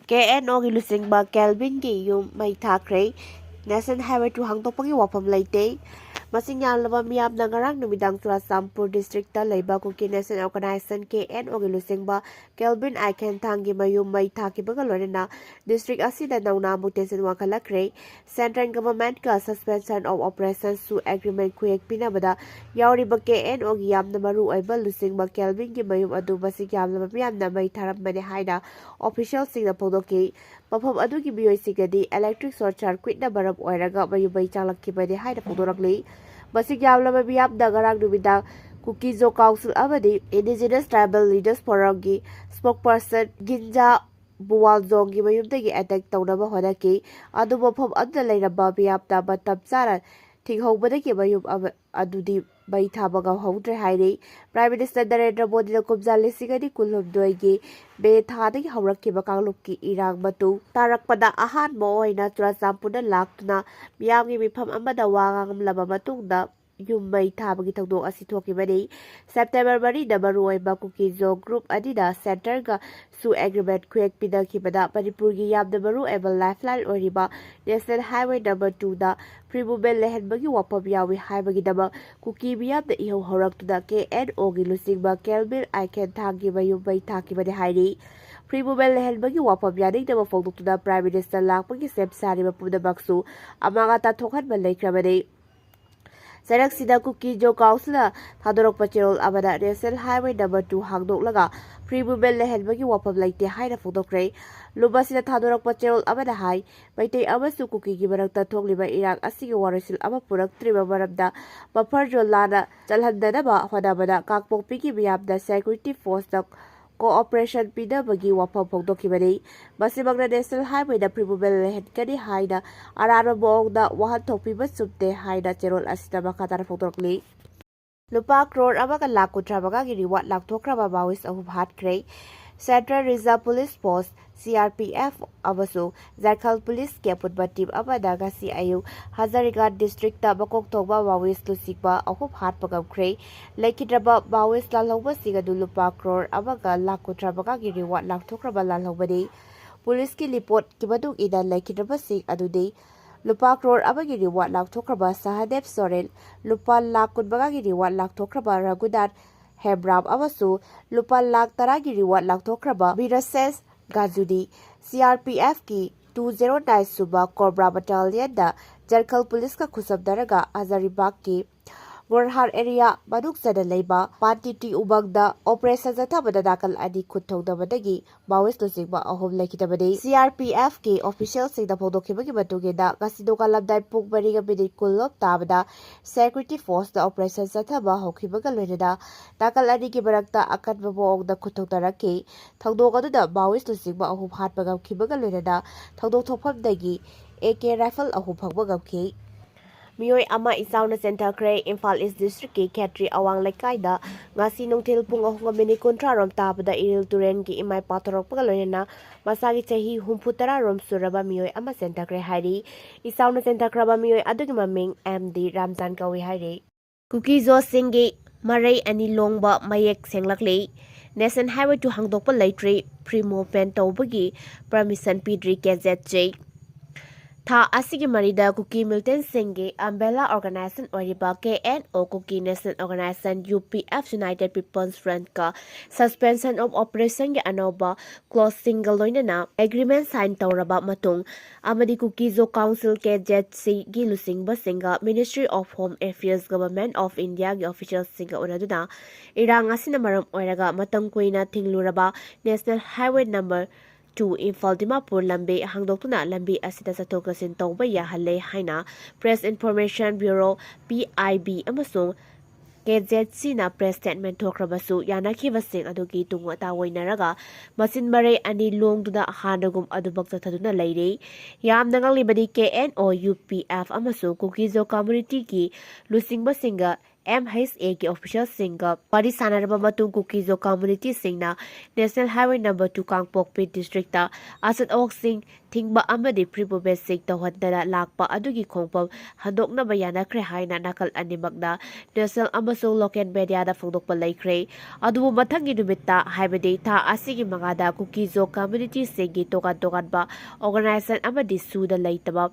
KNO gi Luchingbagi Kelvin gi yum mai Thakhre National Highway to Hangdokpagi wafam leite masing yamlaba miyamna ngarang numidang Churasampur district ta leiba Kuki National Organization KNO gi Luchingbagi Kelvin Aiken thangi Mayum mai thakibaga lorena district asida nauna mutation wakhalakre central government ka suspension of operations to agreement kuyek pinabada yauriba KNO gi yamna maru oiba Luchingbagi Kelvin gi mayum adu masing yamlaba miyamna mai tharamane haida official singna phodoki mafam adugi biyoisigadi electric short-circuit na maram oiraga mayumai changlakibani haida phodorakli masing yamlaba miyamna ngarang numidang Kuki Zo Council amadi Indigenous Tribal Leaders Forum gi spokesperson Ginja Buwalzong gi mayumdagi attack taunaba honaki adu mafam adda leiraba miyamna matam chana thinghoubadagi mayum adudi bai thabaga Houkhre hairi Prime Minister Narendra Modi na kumja lisigani kulhumdoi gi be thadagi haurakkiba kanglupki irang matu tarakpada ahanba oina Churasampurna laktuna miyamgi mifam amada wangangamlaba matungda yummai thabagi thongdok asi thokibani September 2 da maruoiba Kuki Zo Group adida center ga su agreement kuyek pinakibada Manipur gi yamna maru able lifeline oriba National Highway number 2 da free movement lehenbagi wapam yawi haibagi dama Kuki miyamna ihau horaktuna KNO gi Luchingbagi Kelvin Aiken thangi mayumbai thakibani hairi free movement lehenbagi wapam yaningdama fongdoktuna Prime Minister lakpagi sem sariba pumnamaksu amaga tathokhanba leikrabani Sarak sida Kuki Zo Council Thadorok Pachirol Amada National Highway number 2 Hangdokpagi free movement lehenbagi wapam leite haina photokre luba sida Thadorok Pachirol Amada hai Maitai amasu Kuki gi marakta thokliba irang asigi warasil ama puraktriba maramda mafarjo lana chalhandanaba honabada kakpokpigi miyamna security force na cooperation pinabagi wafam phongdokibani masimagna National Highway da free movement lehenkani haina ararba mawngda wahanthokpiba chumte haina cherol asida makhatara phongdokli Lupa crore amaga lakh 13 gi reward lakthokraba Maoist ahum Hatkhre Central Reserve Police Force CRPF amasung Jharkhand Police ke aputba team amada ngasi ayung Hazarigad district ta bakok thongba Maoist Luchingbagi ahum hatpa ngamkhre leikidraba Maoist lalhouba sing adu lupa crore amaga lakh 13 gi reward lakthokraba lalhobani police ki report ki matung ina leikidraba sing adudi lupa crore amagi reward lakthokraba Sahadev Soren lupa lakh 12 gi reward lakthokraba Raghunath Hebram amasu lupa lakh 10 gi reward lakthokraba Virases Gajudi CRPF ki 209 suba Cobra Battalion da Jharkhand Police ka khusabdaraga Hazaribagh ki Gorhar area manukjana leiba Pantiti ubangda operation zathabada dakal ani khutthongdabadagi Maoist Luchingbagi ahum lekitabani CRPF ki official singda phongdokhibagi matungina ngasidoka lamdai pung 4 kulop tabada security force da operation zathaba hokhibaga loinana dakal ani ki barakta akanba mawngda khutthongdaraki thongdok aduda Maoist Luchingbagi ahum hatpa ngamkhibaga loinana thongdok thokphamdagi AK rifle ahum phangba ngamkhi Miyoy ama isauna Thakhre Imphal East District ki Khetri awang lekaida ngasi nungthil pung 3:13 rom tabada iril turen ki imai pathorokpaga loinana masagi chahi 70 rom suraba miyoy ama Thakhre hairi isauna Thakhre ba miyoy adugi maming MD Ramjan kawi hairi Kuki Zo Singgi marai ani longba mayek senglakle National Highway to Hangdokpa leitre free movement tawbagi permission pidri KZJ Tha asigi marida Kuki Milton Singhi umbrella organization oriba KNO Kuki National Organization UPF United People's Front ka suspension of operation gi anouba closing loinana agreement sign tawraba matung amadi Kuki Zo Council KZC gi Luchingbagi singa Ministry of Home Affairs Government of India gi officials singa unaduna irang asina maram oiraga matang kuina thingluraba National Highway number 2 Imphal Dimapur lambi hangdoktuna lambi asida sathokasin tawba yahalle haina Press Information Bureau PIB amasung KZC na press statement thokrabasu yanakibasing adugi tungwa tawoinaraga masin maray ani longduna hanagum adubak zathaduna leire yamna ngalibadi KNO UPF amasung Kuki Zo community ki Luchingbagi singa MHA ki official singa pari sanaraba matung Kuki Zo community singna National Highway number 2 Kangpokpi district ta asat ok sing ꯊꯤꯡꯕ ꯑꯃꯗꯤ ꯄ꯭ꯔꯤꯄꯨꯕꯦꯁꯤꯡ ꯇꯧꯍꯟꯗꯅ ꯂꯥꯛꯄ ꯑꯗꯨꯒꯤ ꯈꯣꯡꯐꯝ ꯍꯟꯗꯣꯛꯅꯕ ꯌꯥꯅꯈ꯭ꯔꯦ ꯍꯥꯏꯅ ꯅꯥꯀꯜ ꯑꯅꯤꯃꯛꯅ national ꯑꯃꯁꯨꯡ local ꯃꯦꯗꯤꯌꯥꯗ ꯐꯣꯡꯗꯣꯛꯄ ꯂꯩꯈ꯭ꯔꯦ꯫ ꯑꯗꯨꯕꯨ ꯃꯊꯪꯒꯤ ꯅꯨꯃꯤꯠꯇ ꯍꯥꯏꯕꯗꯤ ꯊꯥ ꯑꯁꯤꯒꯤ 5ꯗ ꯀꯨꯀꯤꯖꯣ ꯀꯝꯃ꯭ꯌꯨꯅꯤꯇꯤꯁꯤꯡꯒꯤ ꯇꯣꯉꯥꯟ-ꯇꯣꯉꯥꯟꯕ ꯑꯣꯔꯒꯅꯥꯏꯖꯦꯁꯟ ꯑꯃꯗꯤ ꯁꯨꯗ ꯂꯩꯇꯕ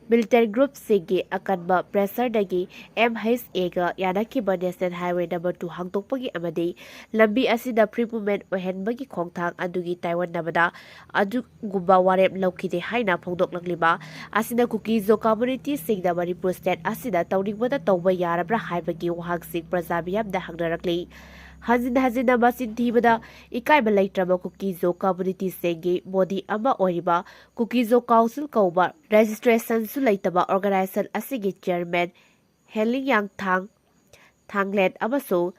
ꯃꯤꯂꯤꯇꯦꯔꯤ ꯒ꯭ꯔꯨꯞꯁꯤꯡꯒꯤ ꯑꯀꯟꯕ ꯄ꯭ꯔꯦꯁꯔꯗꯒꯤ MHAꯒ ꯌꯥꯅꯈꯤꯕ ꯅꯦꯁꯅꯦꯜ ꯍꯥꯏꯋꯦ ꯅꯝꯕꯔ 2 ꯍꯥꯡꯗꯣꯛꯄꯒꯤ ꯑꯃꯗꯤ ꯂꯝꯕꯤ ꯑꯁꯤꯗ ꯐ꯭ꯔꯤ ꯃꯨꯚꯃꯦꯟꯠ ꯑꯣꯏꯍꯟꯕꯒꯤ ꯈꯣꯡꯊꯥꯡ ꯑꯗꯨꯒꯤ ꯇꯥꯏꯑꯣꯟꯅꯕꯗ ꯑꯗꯨꯒꯨꯝꯕ ꯋꯥꯔꯦꯞ ꯂꯧꯈꯤꯗꯦ ꯍꯥꯏꯅ ꯐꯣꯡꯗꯣꯛꯂꯛꯂꯤꯕ ꯑꯁꯤꯅ ꯀꯨꯀꯤꯖꯣ ꯀꯝꯃ꯭ꯌꯨꯅꯤꯇꯤꯁꯤꯡꯅ ꯃꯅꯤꯄꯨꯔ ꯁ꯭ꯇꯦꯠ ꯑꯁꯤꯗ ꯇꯧꯅꯤꯡꯕꯗ ꯇꯧꯕ ꯌꯥꯔꯕ꯭ꯔꯥ ꯍꯥꯏꯕꯒꯤ ꯋꯥꯍꯪꯁꯤꯡ ꯄ꯭ꯔꯖꯥ ꯃꯤꯌꯥꯝꯅ ꯍꯪꯅꯔꯛꯂꯤ꯫ ꯍꯟꯖꯤꯟ ꯍꯟꯖꯤꯟꯅ ꯃꯆꯤꯟ ꯊꯤꯕꯗ ꯏꯀꯥꯏꯕ ꯂꯩꯇ꯭ꯔꯕ ꯀꯨꯀꯤꯖꯣ ꯀꯝꯃ꯭ꯌꯨꯅꯤꯇꯤꯁꯤꯡꯒꯤ ꯕꯣꯗꯤ ꯑꯃ ꯑꯣꯏꯔꯤꯕ ꯀꯨꯀꯤꯖꯣ ꯀꯥꯎꯟꯁꯤꯜ ꯀꯧꯕ ꯔꯦꯖꯤꯁꯇ꯭ꯔꯦꯁꯟꯁꯨ ꯂꯩꯇꯕ ꯑꯣꯔꯒꯅꯥꯏꯖꯦꯁꯟ ꯑꯁꯤꯒꯤ ꯆꯤꯌꯔꯃꯦꯟ ꯍꯦꯂꯤꯌꯥꯡꯊꯥꯡ ꯊꯥꯡꯂꯦꯟ ꯑꯃꯁꯨꯡ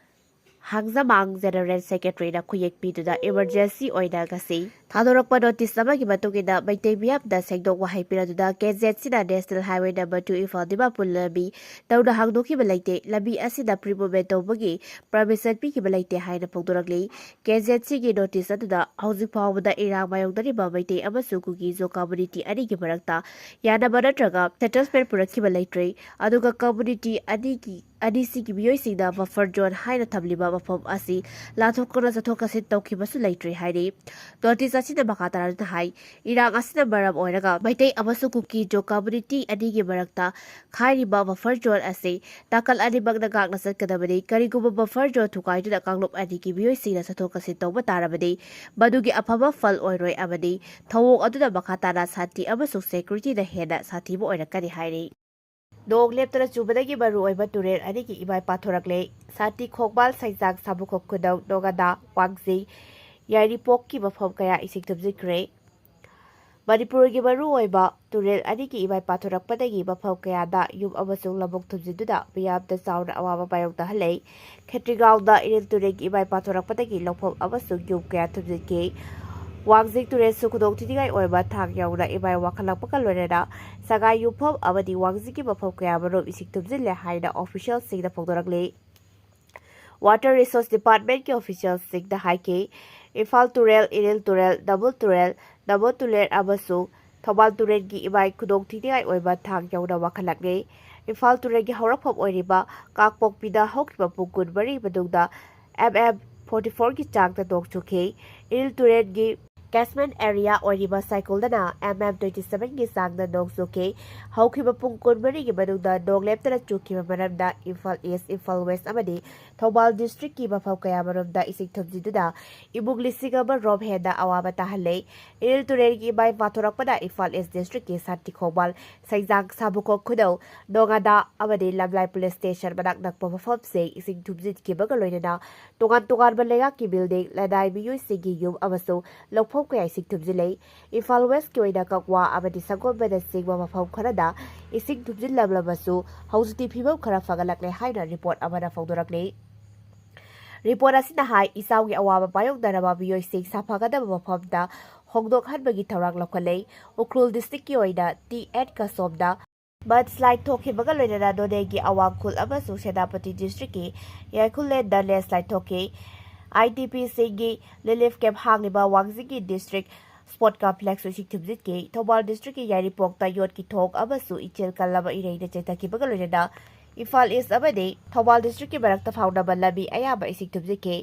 ꯍꯥꯡꯖꯃꯥꯡ ꯖꯦꯅꯔꯦꯜ ꯁꯦꯀ꯭ꯔꯦꯇꯔꯤꯅ ꯈꯨꯌꯦꯛ ꯄꯤꯗꯨꯅ ꯏꯃꯔꯖꯦꯟꯁꯤ ꯑꯣꯏꯅ ꯉꯁꯤ ꯊꯥꯗꯣꯔꯛꯄ ꯅꯣꯇꯤꯁ ꯑꯃꯒꯤ ꯃꯇꯨꯡꯏꯟꯅ ꯃꯩꯇꯩ ꯃꯤꯌꯥꯝꯗ ꯁꯦꯡꯗꯣꯛ ꯋꯥꯍꯩ ꯄꯤꯔꯗꯨꯅ ꯒꯦꯖꯦꯠꯁꯤꯅ national highway number 2 Imphal Dimapur ꯂꯝꯕꯤ ꯇꯧꯅ ꯍꯥꯡꯗꯣꯛꯈꯤꯕ ꯂꯩꯇꯦ, ꯂꯝꯕꯤ ꯑꯁꯤꯗ ꯐ꯭ꯔꯤ ꯃꯨꯚꯃꯦꯟꯠ ꯇꯧꯕꯒꯤ ꯄꯔꯃꯤꯁꯟ ꯄꯤꯈꯤꯕ ꯂꯩꯇꯦ ꯍꯥꯏꯅ ꯐꯣꯡꯗꯣꯔꯛꯂꯤ꯫ ꯒꯦꯖꯦꯠꯁꯤꯒꯤ ꯅꯣꯇꯤꯁ ꯑꯗꯨꯗ ꯍꯧꯖꯤꯛ ꯐꯥꯎꯕꯗ ꯏꯔꯥꯡ ꯃꯥꯌꯣꯛꯅꯔꯤꯕ ꯃꯩꯇꯩ ꯑꯃꯁꯨꯡ ꯀꯨꯀꯤꯖꯣ ꯀꯝꯃ꯭ꯌꯨꯅꯤꯇꯤ ꯑꯅꯤꯒꯤ ꯃꯔꯛꯇ ꯌꯥꯅꯕ ꯅꯠꯇ꯭ꯔꯒ ꯁꯦꯇꯜꯃꯦꯟꯠ ꯄꯨꯔꯛꯈꯤꯕ ꯂꯩꯇ꯭ꯔꯤ꯫ ꯑꯗꯨꯒ ꯀꯝꯃ꯭ꯌꯨꯅꯤꯇꯤ ꯑꯅꯤꯁꯤꯒꯤ ꯃꯤꯑꯣꯏꯁꯤꯡꯅ ꯕꯐꯔ ꯖꯣꯟ ꯍꯥꯏꯅ ꯊꯝꯂꯤꯕ ꯃꯐꯝ ꯑꯁꯤ ꯂꯥꯟꯊꯣꯛꯇꯨꯅ ꯆꯠꯊꯣꯛ-ꯆꯠꯁꯤꯟ ꯇꯧꯈꯤꯕꯁꯨ ꯂꯩꯇ꯭ꯔꯤ ꯍꯥꯏꯔꯤ꯫ ꯅꯣꯇꯤꯁ ꯑꯁꯤꯅ ꯃꯈꯥ ꯇꯥꯔꯗꯨꯅ ꯍꯥꯏ ꯏꯔꯥꯡ ꯑꯁꯤꯅ ꯃꯔꯝ ꯑꯣꯏꯔꯒ ꯃꯩꯇꯩ ꯑꯃꯁꯨꯡ ꯀꯨꯀꯤꯖꯣ ꯀꯝꯃ꯭ꯌꯨꯅꯤꯇꯤ ꯑꯅꯤꯒꯤ ꯃꯔꯛꯇ ꯈꯥꯏꯔꯤꯕ ꯕꯐꯔ ꯖꯣꯟ ꯑꯁꯤ ꯅꯥꯀꯜ ꯑꯅꯤꯃꯛꯅ ꯉꯥꯛꯅ ꯆꯠꯀꯗꯕꯅꯤ꯫ ꯀꯔꯤꯒꯨꯝꯕ ꯕꯐꯔ ꯖꯣꯟ ꯊꯨꯒꯥꯏꯗꯨꯅ ꯀꯥꯡꯂꯨꯞ ꯑꯅꯤꯒꯤ ꯃꯤꯑꯣꯏꯁꯤꯡꯅ ꯆꯠꯊꯣꯛ-ꯆꯠꯁꯤꯟ ꯇꯧꯕ ꯇꯥꯔꯕꯗꯤ ꯃꯗꯨꯒꯤ ꯑꯐꯕ ꯐꯜ ꯑꯣꯏꯔꯣꯏ ꯑꯃꯗꯤ ꯊꯧꯑꯣꯡ ꯑꯗꯨꯅ ꯃꯈꯥ ꯇꯥꯅ ꯁꯥꯟꯇꯤ ꯑꯃꯁꯨꯡ ꯁꯦꯀ꯭ꯌꯨꯔꯤꯇꯤꯗ ꯍꯦꯟꯅ ꯁꯥꯊꯤꯕ ꯑꯣꯏꯔꯛꯀꯅꯤ ꯍꯥꯏꯔꯤ꯫ ꯅꯣꯡ ꯂꯦꯞꯇꯅ ꯆꯨꯕꯗꯒꯤ ꯃꯔꯨꯑꯣꯏꯕ ꯇꯨꯔꯦꯜ ꯑꯅꯤꯒꯤ ꯏꯃꯥꯏ ꯄꯥꯊꯣꯔꯛꯂꯦ꯫ ꯁꯥꯟꯇꯤ ꯈꯣꯡꯕꯥꯜ ꯁꯩꯖꯥꯡ ꯁꯥꯕꯨꯈꯣꯛ ꯈꯨꯅꯧ ꯅꯣꯉꯥꯗꯥ ꯋꯥꯡꯖꯤꯡ ꯌꯥꯏꯔꯤꯄꯣꯛꯀꯤ ꯃꯐꯝ ꯀꯌꯥ ꯏꯁꯤꯡ ꯊꯨꯝꯖꯤꯟꯈ꯭ꯔꯦ꯫ ꯃꯅꯤꯄꯨꯔꯒꯤ ꯃꯔꯨꯑꯣꯏꯕ ꯇꯨꯔꯦꯜ ꯑꯅꯤꯒꯤ ꯏꯃꯥꯏ ꯄꯥꯊꯣꯔꯛꯄꯗꯒꯤ ꯃꯐꯝ ꯀꯌꯥꯗ ꯌꯨꯝ ꯑꯃꯁꯨꯡ ꯂꯧꯕꯨꯛ ꯊꯨꯝꯖꯤꯟꯗꯨꯅ ꯃꯤꯌꯥꯝꯗ ꯆꯥꯎꯅ ꯑꯋꯥꯕ ꯃꯥꯌꯣꯛꯅꯍꯜꯂꯦ꯫ ꯈꯦꯇ꯭ꯔꯤꯒꯥꯎꯗ ꯏꯔꯤꯜ ꯇꯨꯔꯦꯜꯒꯤ ꯏꯃꯥꯏ ꯄꯥꯊꯣꯔꯛꯄꯗꯒꯤ ꯂꯧꯐꯝ ꯑꯃꯁꯨꯡ ꯌꯨꯝ ꯀꯌꯥ ꯊꯨꯝꯖꯤꯟꯈꯤ꯫ ꯋꯥꯡꯖꯤꯡ ꯇꯨꯔꯦꯜꯁꯨ ꯈꯨꯗꯣꯡꯊꯤꯅꯤꯡꯉꯥꯏ ꯑꯣꯏꯕ ꯊꯥꯛ ꯌꯧꯅ ꯏꯃꯥꯏ ꯋꯥꯡꯈꯠꯂꯛꯄꯒ ꯂꯣꯏꯅꯅ ꯁꯉꯥꯏ ꯌꯨꯝꯐꯝ ꯑꯃꯗꯤ ꯋꯥꯡꯖꯤꯡꯒꯤ ꯃꯐꯝ ꯀꯌꯥꯃꯔꯨꯝ ꯏꯁꯤꯡ ꯊꯨꯝꯖꯤꯜꯂꯦ ꯍꯥꯏꯅ ꯑꯣꯐꯤꯁꯤꯌꯦꯜꯁꯤꯡꯅ ꯐꯣꯡꯗꯣꯔꯛꯂꯤ꯫ ꯋꯥꯇꯔ ꯔꯤꯁꯣꯔꯁ ꯗꯤꯄꯥꯔꯠꯃꯦꯟꯠꯀꯤ ꯑꯣꯐꯤꯁꯤꯌꯦꯜꯁꯤꯡꯅ ꯍꯥꯏꯈꯤ ꯏꯝꯐꯥꯜ ꯇꯨꯔꯦꯜ, ꯏꯔꯤꯜ ꯇꯨꯔꯦꯜ, ꯅꯝꯕꯨꯜ ꯇꯨꯔꯦꯜ, ꯅꯝꯕꯨꯜ ꯇꯨꯔꯦꯜ ꯑꯃꯁꯨꯡ ꯊꯧꯕꯥꯜ ꯇꯨꯔꯦꯜꯒꯤ ꯏꯃꯥꯏ ꯈꯨꯗꯣꯡꯊꯤꯅꯤꯡꯉꯥꯏ ꯑꯣꯏꯕ ꯊꯥꯛ ꯌꯧꯅ ꯋꯥꯡꯈꯠꯂꯛꯂꯤ꯫ ꯏꯝꯐꯥꯜ ꯇꯨꯔꯦꯜꯒꯤ ꯍꯧꯔꯛꯐꯝ ꯑꯣꯏꯔꯤꯕ ꯀꯥꯡꯄꯣꯛꯄꯤꯗ ꯍꯧꯈꯤꯕ ꯄꯨꯡ 24 ꯃꯅꯨꯡꯗ mm 44ꯒꯤ ꯆꯥꯡꯗ ꯅꯣꯡ ꯆꯨꯈꯤ꯫ ꯏꯔꯤꯜ ꯇꯨꯔꯦꯜꯒꯤ ꯀꯦꯆꯃꯦꯟꯠ ꯑꯦꯔꯤꯌꯥ ꯑꯣꯏꯔꯤꯕ ꯁꯥꯏꯀꯜꯗꯅ mm 27ꯒꯤ ꯆꯥꯡꯗ ꯅꯣꯡ ꯆꯨꯈꯤ꯫ ꯍꯧꯈꯤꯕ ꯄꯨꯡ 24ꯒꯤ ꯃꯅꯨꯡꯗ ꯅꯣꯡ ꯂꯦꯞꯇꯅ ꯆꯨꯈꯤꯕ ꯃꯔꯝꯅ ꯏꯝꯐꯥꯜ ꯏꯁ, ꯏꯝꯐꯥꯜ ꯋꯦꯁ ꯑꯃꯗꯤ ꯊꯧꯕꯥꯜ ꯗꯤꯁꯇ꯭ꯔꯤꯛꯀꯤ ꯃꯐꯝ ꯀꯌꯥꯃꯔꯣꯝꯗ ꯏꯁꯤꯡ ꯊꯨꯝꯖꯤꯟꯗꯨꯅ ꯏꯃꯨꯡ 1,000 ꯔꯣꯝ ꯍꯦꯟꯅ ꯑꯋꯥꯕ ꯇꯥꯍꯜꯂꯦ꯫ ꯏꯔꯤꯜ ꯇꯨꯔꯦꯜꯒꯤ ꯏꯃꯥꯏ ꯄꯥꯊꯣꯔꯛꯄꯅ ꯏꯝꯐꯥꯜ ꯏꯁ ꯗꯤꯁꯇ꯭ꯔꯤꯛꯀꯤ ꯁꯥꯟꯇꯤ ꯈꯣꯡꯕꯥꯜ ꯁꯩꯖꯥꯡ ꯁꯥꯕꯨꯈꯣꯛ ꯈꯨꯅꯧ ꯅꯣꯉꯥꯗꯥ ꯑꯃꯗꯤ ꯂꯝꯂꯥꯏ ꯄꯨꯂꯤꯁ ꯁ꯭ꯇꯦꯁꯟ ꯃꯅꯥꯛ ꯅꯛꯄ ꯃꯐꯝꯁꯤꯡ ꯏꯁꯤꯡ ꯊꯨꯝꯖꯤꯟꯈꯤꯕꯒ ꯂꯣꯏꯅꯅ ꯇꯣꯉꯥꯟ-ꯇꯣꯉꯥꯟꯕ ꯂꯩꯉꯥꯛꯀꯤ ꯕꯤꯜꯗꯤꯡ, ꯂꯅꯥꯏ ꯃꯤꯑꯣꯏꯁꯤꯡꯒꯤ ꯌꯨꯝ ꯑꯃꯁꯨꯡ ꯂꯧꯐꯝ ꯀꯌꯥ ꯏꯁꯤꯡ ꯊꯨꯝꯖꯤꯜꯂꯦ꯫ ꯏꯝꯐꯥꯜ ꯋꯦꯁꯀꯤ ꯑꯣꯏꯅ ꯀꯛꯋꯥ ꯑꯃꯗꯤ ꯁꯪꯒꯣꯝꯕꯅꯆꯤꯡꯕ ꯃꯐꯝ ꯈꯔꯗ ꯏꯁꯤꯡ ꯊꯨꯝꯖꯤꯜꯂꯕꯁꯨ ꯍꯧꯖꯤꯛꯇꯤ ꯐꯤꯚꯝ ꯈꯔ ꯐꯒꯠꯂꯛꯂꯦ ꯍꯥꯏꯅ ꯔꯤꯄꯣꯔꯠ ꯑꯃꯅ ꯐꯣꯡꯗꯣꯔꯛꯂꯤ꯫ ꯔꯤꯄꯣꯔꯠ ꯑꯁꯤꯅ ꯍꯥꯏ ꯏꯆꯥꯎꯒꯤ ꯑꯋꯥꯕ ꯃꯥꯌꯣꯛꯅꯔꯕ ꯃꯤꯑꯣꯏꯁꯤꯡ ꯁꯥꯐꯒꯗꯕ ꯃꯐꯝꯗ ꯍꯣꯡꯗꯣꯛꯍꯟꯕꯒꯤ ꯊꯧꯔꯥꯡ ꯂꯧꯈꯠꯂꯦ꯫ ꯎꯈ꯭ꯔꯨꯜ ꯗꯤꯁꯇ꯭ꯔꯤꯛꯀꯤ ꯑꯣꯏꯅ T8 ꯀꯁꯣꯝꯗ ꯃꯗꯁ꯭ꯂꯥꯏꯗ ꯊꯣꯛꯈꯤꯕꯒ ꯂꯣꯏꯅꯅ ꯅꯣꯅꯦꯒꯤ ꯑꯋꯥꯡꯈꯨꯜ ꯑꯃꯁꯨꯡ ꯁꯦꯅꯥꯄꯇꯤ ꯗꯤꯁꯇ꯭ꯔꯤꯛꯀꯤ ꯌꯥꯏꯈꯨꯂꯦꯟꯗ ꯂꯦꯟꯁ꯭ꯂꯥꯏꯗ ꯊꯣꯛꯈꯤ꯫ IDPꯁꯤꯡꯒꯤ ꯔꯤꯂꯤꯐ ꯀꯦꯝꯞ ꯍꯥꯡꯂꯤꯕ ꯋꯥꯡꯖꯤꯡꯒꯤ ꯗꯤꯁꯇ꯭ꯔꯤꯛ ꯁ꯭ꯄꯣꯔꯠ ꯀꯝꯄ꯭ꯂꯦꯛꯁꯁꯨ ꯏꯁꯤꯡ ꯊꯨꯝꯖꯤꯟꯈꯤ꯫ ꯊꯧꯕꯥꯜ ꯗꯤꯁꯇ꯭ꯔꯤꯛꯀꯤ ꯌꯥꯏꯔꯤꯄꯣꯛꯇ ꯌꯣꯠꯀꯤ ꯊꯣꯡ ꯑꯃꯁꯨꯡ ꯏꯆꯦꯜ ꯀꯜꯂꯕ ꯏꯔꯩꯅ ꯆꯦꯟꯊꯈꯤꯕꯒ ꯂꯣꯏꯅꯅ ꯏꯝꯐꯥꯜ ꯏꯁ ꯑꯃꯗꯤ ꯊꯧꯕꯥल ꯗꯤꯁꯇ꯭ꯔꯤꯛꯀꯤ ꯃꯔꯛꯇ ꯐꯥꯎꯅꯕ ꯂꯝꯕꯤ ꯑꯌꯥꯝꯕ ꯏꯁꯤꯡ ꯊꯨꯝꯖꯤꯟꯈꯤ꯫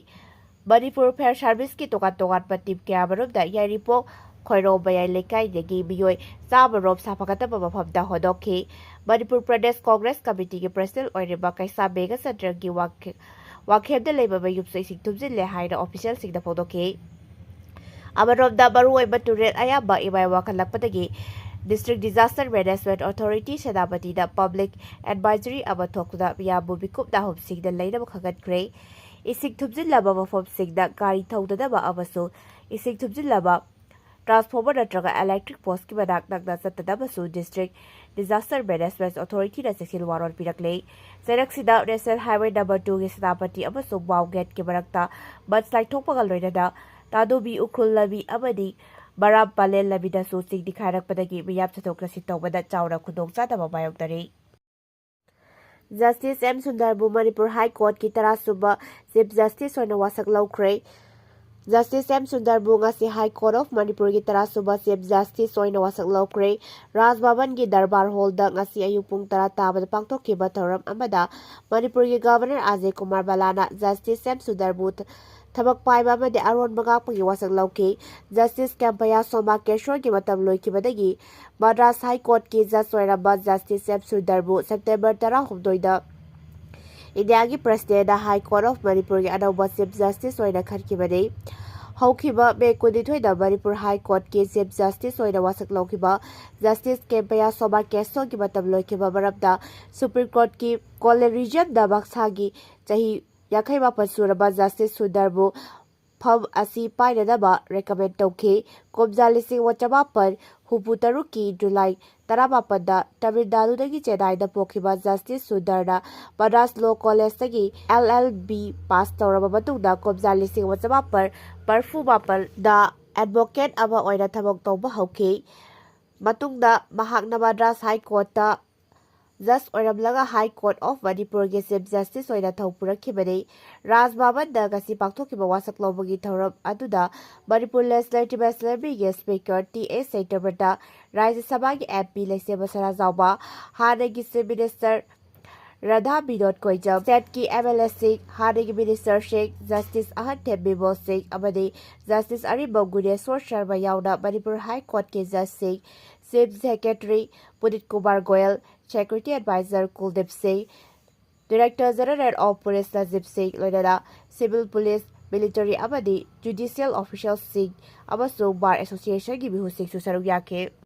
ꯃꯅꯤꯄꯨꯔ ꯐꯥꯌꯔ ꯁꯥꯔꯚꯤꯁꯀꯤ ꯇꯣꯉꯥꯟ-ꯇꯣꯉꯥꯟꯕ ꯇꯤꯝ ꯀꯌꯥꯃꯔꯣꯝꯗ ꯌꯥꯏꯔꯤꯄꯣꯛ ꯈꯣꯏꯔꯣꯝ ꯃꯌꯥꯏ ꯂꯩꯀꯥꯏꯗꯒꯤ ꯃꯤꯑꯣꯏ 100 ꯔꯣꯝ ꯁꯥꯐꯒꯗꯕ ꯃꯐꯝꯗ ꯍꯣꯡꯗꯣꯛꯈꯤ꯫ ꯃꯅꯤꯄꯨꯔ ꯄ꯭ꯔꯗꯦꯁ ꯀꯣꯡꯒ꯭ꯔꯦꯁ ꯀꯃꯤꯇꯤꯒꯤ ꯄ꯭ꯔꯁꯤꯗꯦꯟꯠ ꯑꯣꯏꯔꯤꯕ ꯀꯩꯁꯥꯝ ꯃꯦꯘꯆꯟꯗ꯭ꯔꯒꯤ ꯋꯥꯡꯈꯦꯝꯗ ꯂꯩꯕ ꯃꯌꯨꯝꯁꯨ ꯏꯁꯤꯡ ꯊꯨꯝꯖꯤꯜꯂꯦ ꯍꯥꯏꯅ ꯑꯣꯐꯤꯁꯤꯌꯦꯜꯁꯤꯡꯅ ꯐꯣꯡꯗꯣꯛꯈꯤ꯫ ꯑꯃꯔꯣꯝꯗ ꯃꯔꯨꯑꯣꯏꯕ ꯇꯨꯔꯦꯜ ꯑꯌꯥꯝꯕ ꯏꯃꯥꯏ ꯋꯥꯡꯈꯠꯂꯛꯄꯗꯒꯤ ꯗꯤꯁꯇ꯭ꯔꯤꯛ ꯗꯤꯖꯥꯁꯇꯔ ꯃꯦꯅꯦꯖꯃꯦꯟꯠ ꯑꯣꯊꯣꯔꯤꯇꯤ ꯁꯦꯅꯥꯄꯇꯤꯗ ꯄꯕ꯭ꯂꯤꯛ ꯑꯦꯗꯚꯥꯏꯖꯔꯤ ꯑꯃ ꯊꯣꯛꯇꯨꯅ ꯃꯤꯌꯥꯝꯕꯨ ꯃꯤꯀꯨꯞ ꯅꯥꯍꯨꯝꯁꯤꯡꯅ ꯂꯩꯅꯕ ꯈꯪꯍꯟꯈ꯭ꯔꯦ꯫ ꯏꯁꯤꯡ ꯊꯨꯝꯖꯤꯜꯂꯕ ꯃꯐꯝꯁꯤꯡꯗ ꯒꯥꯔꯤ ꯊꯧꯗꯅꯕ ꯑꯃꯁꯨꯡ ꯏꯁꯤꯡ ꯊꯨꯝꯖꯤꯜꯂꯕ ꯇ꯭ꯔꯥꯟꯁꯐꯣꯔꯃꯔ ꯅꯠꯇ꯭ꯔꯒ ꯏꯂꯦꯛꯇ꯭ꯔꯤꯛ ꯄꯣꯁꯠꯀꯤ ꯃꯅꯥꯛ ꯅꯛꯅ ꯆꯠꯇꯅꯕꯁꯨ ꯗꯤꯁꯇ꯭ꯔꯤꯛ ꯗꯤꯖꯥꯁꯇꯔ ꯃꯦꯅꯦꯖꯃꯦꯟꯠ ꯑꯣꯊꯣꯔꯤꯇꯤꯅ ꯆꯦꯛꯁꯤꯟ ꯋꯥꯔꯣꯜ ꯄꯤꯔꯛꯂꯦ꯫ ꯆꯩꯔꯛꯁꯤꯗ ꯅꯦꯁꯅꯦꯜ ꯍꯥꯏꯋꯦ ꯅꯝꯕꯔ 2ꯒꯤ ꯁꯦꯅꯥꯄꯇꯤ ꯑꯃꯁꯨꯡ ꯃꯥꯎ ꯒꯦꯠꯀꯤ ꯃꯔꯛꯇ ꯃꯗꯁ꯭ꯂꯥꯏꯗ ꯊꯣꯛꯄꯒ ꯂꯣꯏꯅꯅ ꯇꯥꯗꯣꯕꯤ ꯎꯈ꯭ꯔꯨꯜ ꯂꯝꯕꯤ ꯑꯃꯗꯤ ꯕꯔꯥꯝ ꯄꯂꯦꯟ ꯂꯝꯕꯤꯗꯁꯨ ꯆꯤꯡ ꯅꯤꯡꯈꯥꯏꯔꯛꯄꯗꯒꯤ ꯃꯤꯌꯥꯝ ꯆꯠꯊꯣꯛ-ꯆꯠꯁꯤꯟ ꯇꯧꯕꯗ ꯆꯥꯎꯅ ꯈꯨꯗꯣꯡꯆꯥꯗꯕ ꯃꯥꯌꯣꯛꯅꯔꯤ꯫ Justice M. ꯁꯨꯟꯗꯔꯕꯨ ꯃꯅꯤꯄꯨꯔ ꯍꯥꯏ ꯀꯣꯔꯠꯀꯤ 10ꯁꯨꯕ ꯆꯤꯐ ꯖꯁꯇꯤꯁ ꯑꯣꯏꯅ ꯋꯥꯁꯛ ꯂꯧꯈ꯭ꯔꯦ꯫ Justice M. Sundarbu ngasi High Court of Manipur gi tarasuba Chief Justice oina wasak lawkre Raj Bhavan gi Darbar Hall da ngasi ayuk pung 10 tabada pangthokkiba thoram amada Manipur gi Governor Ajay Kumar Balana Justice M. Sundarbu tabak paiba amade aron bagakpagi wasak lawki Justice Campaya Soma Keshor gi matam loikibadagi Madras High Court ki judge oiraba Justice M. Sundarbu September 19 da India ki President High Court of Manipur ki anouba Chief Justice oina khatkibani Houkhre May 22 da Manipur High Court ki Chief Justice oina wasak lawkiba Justice Campaya Soma Keshor gi matam loikiba marabda Supreme Court ki Collegium da Baksagi chahi Yakai Mapan Suraba Justice Sundarbu Pham Asi Painadaba recommend Tokhe Komja Lising Wachamapan Hupu Taruki July Taramapada Tamil Nadu Dagi Chennai da Pokhiba Justice Sundarna Madras Law College Dagi LLB pass Tauraba Matungda Komja Lising Wachamapan Parfu Mapan da advocate ama oina thabak tawba hauke Matungda Mahakna Madras High Court da Just Oiramlaga High Court of Manipur ge Chief Justice oina thaupurakibani Raj Bhavan da gasi pakthokiba wasak lawbagi thauram aduda Manipur Legislative Assembly ge Speaker T.A. Saitabata Rajya Sabha ge MP Leiseba Sarajauba Hanagi Chief Minister Radha Binod Koijam State ki MLA Singh Hanagi Minister Sheikh Justice Ahad Bibo Singh amadi Justice Ariba Guneswar Sharma yauna Manipur High Court ke Judge Singh Chief Secretary Punit Kumar Goyal Security Advisor Kuldeep Singh, Director General of Police Najib Singh, Loinada, Civil Police, Military Amadi, Judicial Officials Singh, Amasung Bar Association Gibi Husing Susarug Yake.